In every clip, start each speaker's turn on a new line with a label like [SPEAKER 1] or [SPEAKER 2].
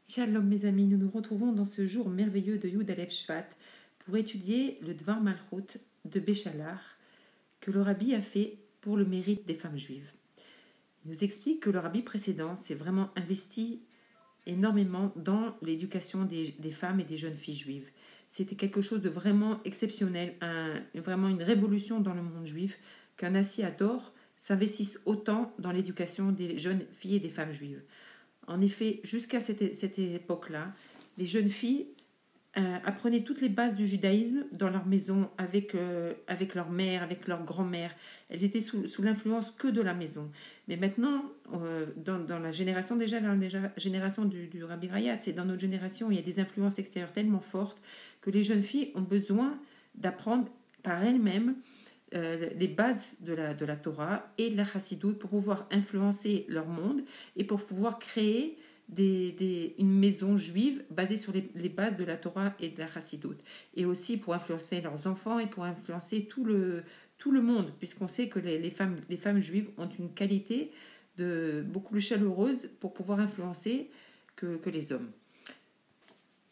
[SPEAKER 1] Shalom mes amis, nous nous retrouvons dans ce jour merveilleux de Yud Aleph Shvat pour étudier le Dvar Malchut de Béchalar que le rabbi a fait pour le mérite des femmes juives. Il nous explique que le rabbi précédent s'est vraiment investi énormément dans l'éducation des femmes et des jeunes filles juives. C'était quelque chose de vraiment exceptionnel, vraiment une révolution dans le monde juif qu'un Ador s'investisse autant dans l'éducation des jeunes filles et des femmes juives. En effet, jusqu'à cette époque-là, les jeunes filles apprenaient toutes les bases du judaïsme dans leur maison, avec leur mère, avec leur grand-mère. Elles étaient sous l'influence que de la maison. Mais maintenant, dans la génération déjà, dans la génération du Rabbi Rayatz, c'est dans notre génération, il y a des influences extérieures tellement fortes que les jeunes filles ont besoin d'apprendre par elles-mêmes les bases de la Torah et de la Chassidoute pour pouvoir influencer leur monde et pour pouvoir créer une maison juive basée sur les bases de la Torah et de la Chassidoute, et aussi pour influencer leurs enfants et pour influencer tout le monde, puisqu'on sait que les femmes juives ont une qualité beaucoup plus chaleureuse pour pouvoir influencer que les hommes.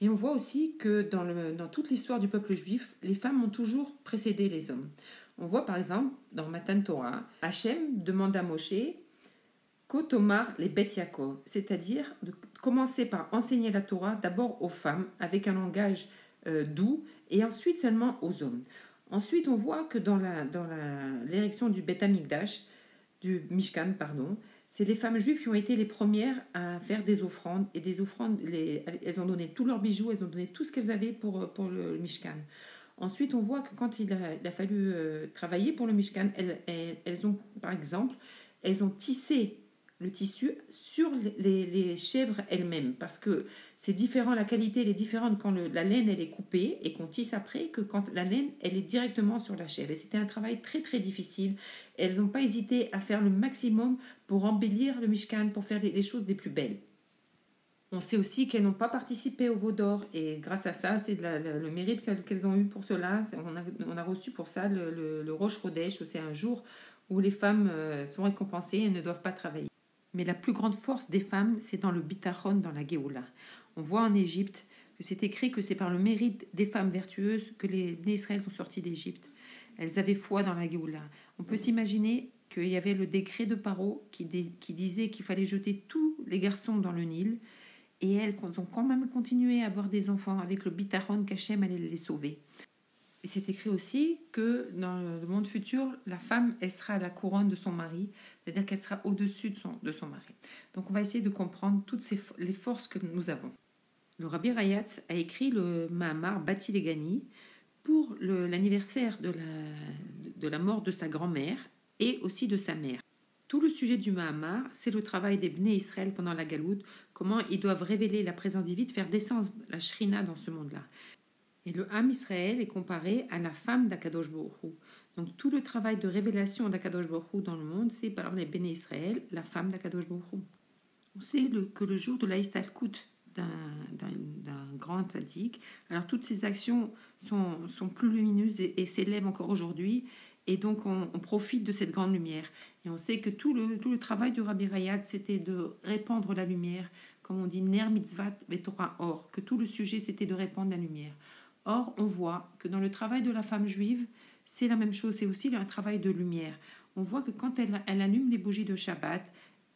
[SPEAKER 1] Et on voit aussi que dans toute l'histoire du peuple juif, les femmes ont toujours précédé les hommes. On voit par exemple dans Matan Torah, Hachem demande à Moshe Kotomar les Bet Yaakov, c'est-à-dire de commencer par enseigner la Torah d'abord aux femmes avec un langage doux et ensuite seulement aux hommes. Ensuite, on voit que dans l'érection du Bet Hamikdash, du Mishkan, c'est les femmes juives qui ont été les premières à faire des offrandes, et des offrandes, elles ont donné tous leurs bijoux, elles ont donné tout ce qu'elles avaient pour le Mishkan. Ensuite, on voit que quand il a fallu travailler pour le Mishkan, elles ont, par exemple, elles ont tissé le tissu sur les chèvres elles-mêmes, parce que c'est différent, la qualité elle est différente quand la laine elle est coupée et qu'on tisse après que quand la laine elle est directement sur la chèvre. Et c'était un travail très très difficile. Elles n'ont pas hésité à faire le maximum pour embellir le Mishkan, pour faire les choses les plus belles. On sait aussi qu'elles n'ont pas participé au veau d'or, et grâce à ça, c'est le mérite qu'elles ont eu pour cela. On a reçu pour ça le Rosh Chodesh, c'est un jour où les femmes sont récompensées et ne doivent pas travailler. Mais la plus grande force des femmes, c'est dans le bitachon, dans la Géoula. On voit en Égypte que c'est écrit que c'est par le mérite des femmes vertueuses que les Bnei Israël sont sortis d'Égypte. Elles avaient foi dans la Géoula. On peut s'imaginer qu'il y avait le décret de Paro qui disait qu'il fallait jeter tous les garçons dans le Nil. Et elles ont quand même continué à avoir des enfants avec le bitachon qu'Hachem allait les sauver. Et c'est écrit aussi que dans le monde futur, la femme, elle sera à la couronne de son mari, c'est-à-dire qu'elle sera au-dessus de son mari. Donc on va essayer de comprendre toutes les forces que nous avons. Le Rabbi Rayatz a écrit le Mahamar Bati Legani pour l'anniversaire de la mort de sa grand-mère et aussi de sa mère. Tout le sujet du Mahamar, c'est le travail des Bnei Israël pendant la Galoute, comment ils doivent révéler la présence divine, faire descendre la Shrina dans ce monde-là. Et le Ham Israël est comparé à la femme d'Akadosh Baruch Hu. Donc tout le travail de révélation d'Akadosh Baruch Hu dans le monde, c'est par les Bnei Israël, la femme d'Akadosh Baruch Hu. On sait que le jour de la Histalkut d'un grand tzaddik, alors toutes ces actions sont plus lumineuses et s'élèvent encore aujourd'hui. Et donc, on profite de cette grande lumière. Et on sait que tout le travail du Rabbi Rayatz, c'était de répandre la lumière. Comme on dit, Ner mitzvat veTorah or, que tout le sujet, c'était de répandre la lumière. Or, on voit que dans le travail de la femme juive, c'est la même chose. C'est aussi un travail de lumière. On voit que quand elle allume les bougies de Shabbat,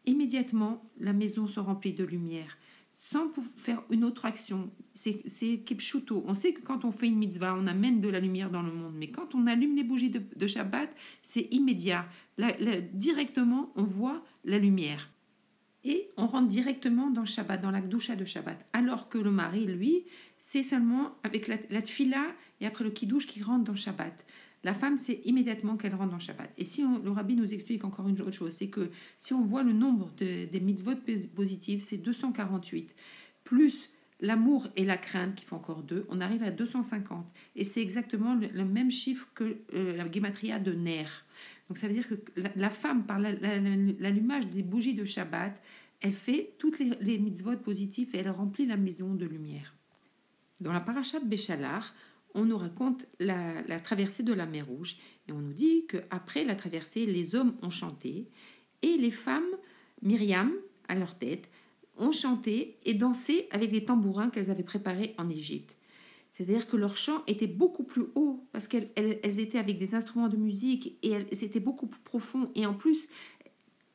[SPEAKER 1] immédiatement, la maison se remplit de lumière. Sans faire une autre action. C'est kipshuto. On sait que quand on fait une mitzvah, on amène de la lumière dans le monde. Mais quand on allume les bougies de Shabbat, c'est immédiat. Directement, on voit la lumière. Et on rentre directement dans Shabbat, dans la Gdusha de Shabbat. Alors que le mari, lui, c'est seulement avec la tfila et après le kiddush qui rentre dans Shabbat. La femme, c'est immédiatement qu'elle rentre dans Shabbat. Et le rabbi nous explique encore une autre chose, c'est que si on voit le nombre des mitzvot positives, c'est 248, plus l'amour et la crainte qui font encore 2, on arrive à 250. Et c'est exactement le même chiffre que la gematria de Ner. Donc ça veut dire que la femme, par l'allumage des bougies de Shabbat, elle fait toutes les mitzvot positives et elle remplit la maison de lumière. Dans la paracha de Béchalar, on nous raconte la traversée de la mer Rouge et on nous dit qu'après la traversée, les hommes ont chanté et les femmes, Myriam à leur tête, ont chanté et dansé avec les tambourins qu'elles avaient préparés en Égypte. C'est-à-dire que leur chant était beaucoup plus haut parce qu'elles étaient avec des instruments de musique et c'était beaucoup plus profond. Et en plus,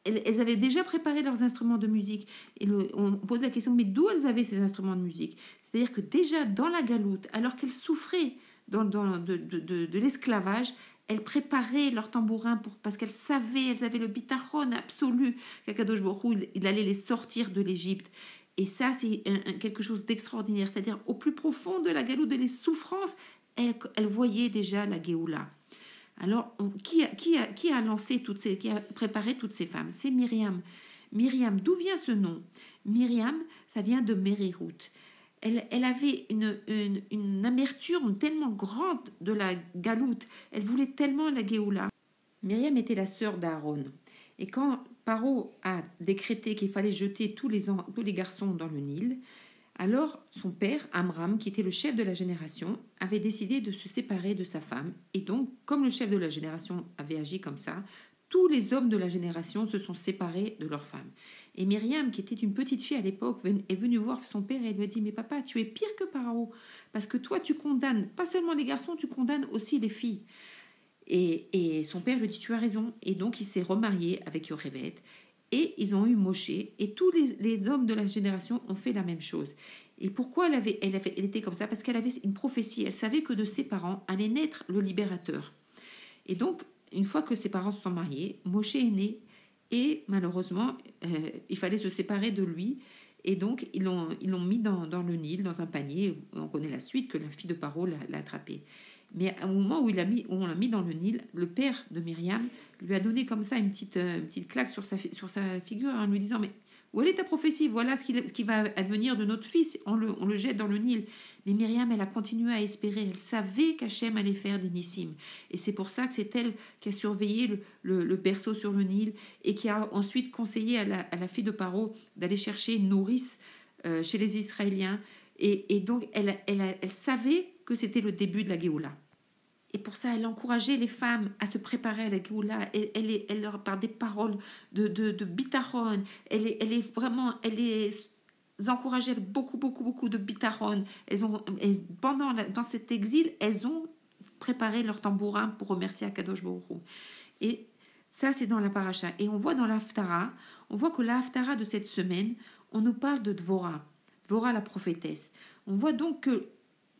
[SPEAKER 1] elles avaient déjà préparé leurs instruments de musique. Et on pose la question, mais d'où elles avaient ces instruments de musique? C'est-à-dire que déjà dans la galoute, alors qu'elles souffraient de l'esclavage, elles préparaient leurs tambourins parce qu'elles avaient le bitachon absolu qu'Akadosh Baruch Hu, il allait les sortir de l'Égypte. Et ça, c'est quelque chose d'extraordinaire. C'est-à-dire, au plus profond de la galoute, de les souffrances, elles voyaient déjà la Géoula. Alors, qui a préparé toutes ces femmes? C'est Myriam. Myriam, d'où vient ce nom? Myriam, ça vient de Mérihut. Elle avait une amertume tellement grande de la galoute. Elle voulait tellement la Géoula. Myriam était la sœur d'Aaron. Et quand Paro a décrété qu'il fallait jeter tous les garçons dans le Nil, alors son père, Amram, qui était le chef de la génération, avait décidé de se séparer de sa femme. Et donc, comme le chef de la génération avait agi comme ça, tous les hommes de la génération se sont séparés de leur femme. Et Myriam, qui était une petite fille à l'époque, est venue voir son père et lui a dit « Mais papa, tu es pire que Paro, parce que toi, tu condamnes pas seulement les garçons, tu condamnes aussi les filles. » Et son père lui dit « Tu as raison. » Et donc, il s'est remarié avec Yocheved. Et ils ont eu Moshe. Et tous les hommes de la génération ont fait la même chose. Et pourquoi elle était comme ça? Parce qu'elle avait une prophétie. Elle savait que de ses parents allait naître le libérateur. Et donc, une fois que ses parents se sont mariés, Moshe est né. Et malheureusement, il fallait se séparer de lui. Et donc, ils l'ont mis dans le Nil, dans un panier. On connaît la suite, que la fille de Paro l'a attrapé. Mais au moment où on l'a mis dans le Nil, le père de Myriam lui a donné comme ça une petite claque sur sa figure en lui disant « Mais où est ta prophétie? Voilà ce qui va advenir de notre fils. On le jette dans le Nil. » Mais Myriam, elle a continué à espérer. Elle savait qu'Hachem allait faire des nissim. Et c'est pour ça que c'est elle qui a surveillé le berceau sur le Nil et qui a ensuite conseillé à la fille de Paro d'aller chercher une nourrice chez les Israéliens. Et donc, elle savait que c'était le début de la Géoula. Et pour ça, elle encourageait les femmes à se préparer à la Géoula. Elle leur parle des paroles de bitachon. Elle les encourageait avec beaucoup, beaucoup, beaucoup de bitachon. Dans cet exil, elles ont préparé leur tambourin pour remercier Akadosh Baruch Hu. Et ça, c'est dans la paracha. Et on voit dans l'Haftara, on voit que l'Haftara de cette semaine, on nous parle de Dvorah, Dvorah la prophétesse. On voit donc que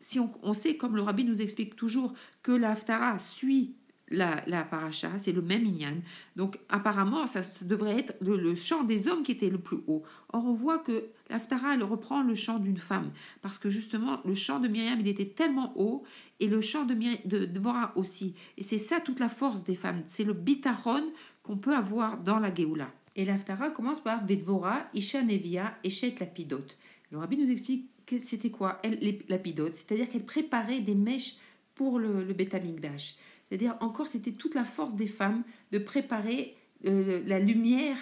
[SPEAKER 1] si on sait, comme le rabbi nous explique toujours, que la Haftara suit la paracha, c'est le même inyan. Donc apparemment, ça devrait être le chant des hommes qui était le plus haut. Or, on voit que la Haftara, elle reprend le chant d'une femme. Parce que justement, le chant de Myriam, il était tellement haut, et le chant de Dvorah aussi. Et c'est ça toute la force des femmes. C'est le bitachon qu'on peut avoir dans la Géoula. Et la Haftara commence par Vedvorah, Isha Nevia, Eshet Lapidot. Le rabbi nous explique que c'était quoi les lapidotes, c'est-à-dire qu'elle préparait des mèches pour le Beth Amikdash. C'est-à-dire encore c'était toute la force des femmes de préparer la lumière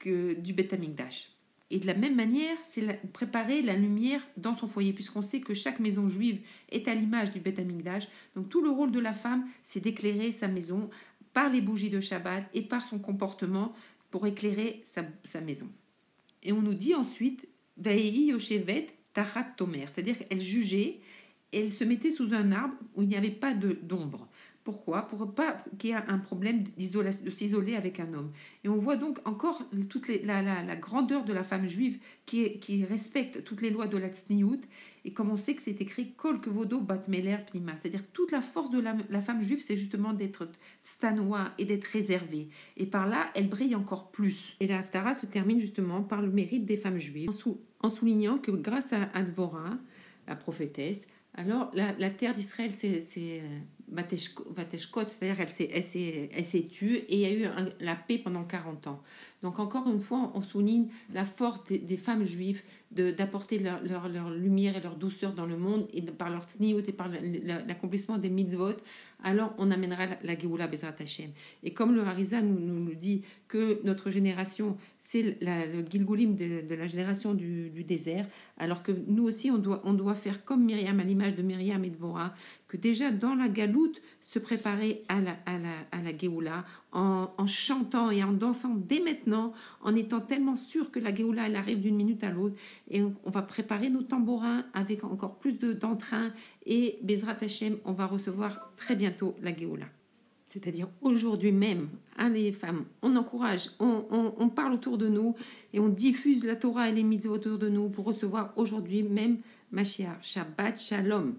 [SPEAKER 1] du Beth Amikdash. Et de la même manière, c'est préparer la lumière dans son foyer, puisqu'on sait que chaque maison juive est à l'image du Beth Amikdash. Donc tout le rôle de la femme, c'est d'éclairer sa maison par les bougies de Shabbat et par son comportement pour éclairer sa maison. Et on nous dit ensuite Vehi Yoshevet Tachat Tomer, c'est-à-dire qu'elle jugeait, elle se mettait sous un arbre où il n'y avait pas d'ombre. Pourquoi? Pour pas qu'il y ait un problème de s'isoler avec un homme. Et on voit donc encore la grandeur de la femme juive qui respecte toutes les lois de la Tzniout. Et comme on sait que c'est écrit Kol Kvodo Bat Meler Pnima, c'est-à-dire toute la force de la femme juive, c'est justement d'être stanoua et d'être réservée. Et par là, elle brille encore plus. Et la Haftara se termine justement par le mérite des femmes juives, en soulignant que grâce à Dvorah, la prophétesse, alors la terre d'Israël c'est Vateshkot, c'est-à-dire elle s'est tue et il y a eu la paix pendant 40 ans. Donc encore une fois, on souligne la force des femmes juives d'apporter leur lumière et leur douceur dans le monde et par leur tzniut et par l'accomplissement des mitzvot, alors on amènera la Géoula Bezrat Hashem. Et comme le Harizal nous dit que notre génération, c'est le Gilgulim de la génération du désert, alors que nous aussi, on doit faire comme Myriam, à l'image de Myriam et de Dvorah, que déjà dans la galoute, se préparer à la Géoula en chantant et en dansant dès maintenant maintenant, en étant tellement sûr que la Géoula, elle arrive d'une minute à l'autre. Et on va préparer nos tambourins avec encore plus d'entrain. Et Bezrat Hashem, on va recevoir très bientôt la Géoula. C'est-à-dire aujourd'hui même, hein, les femmes, on encourage, on parle autour de nous et on diffuse la Torah et les mitzvot autour de nous pour recevoir aujourd'hui même Mashiach. Shabbat Shalom.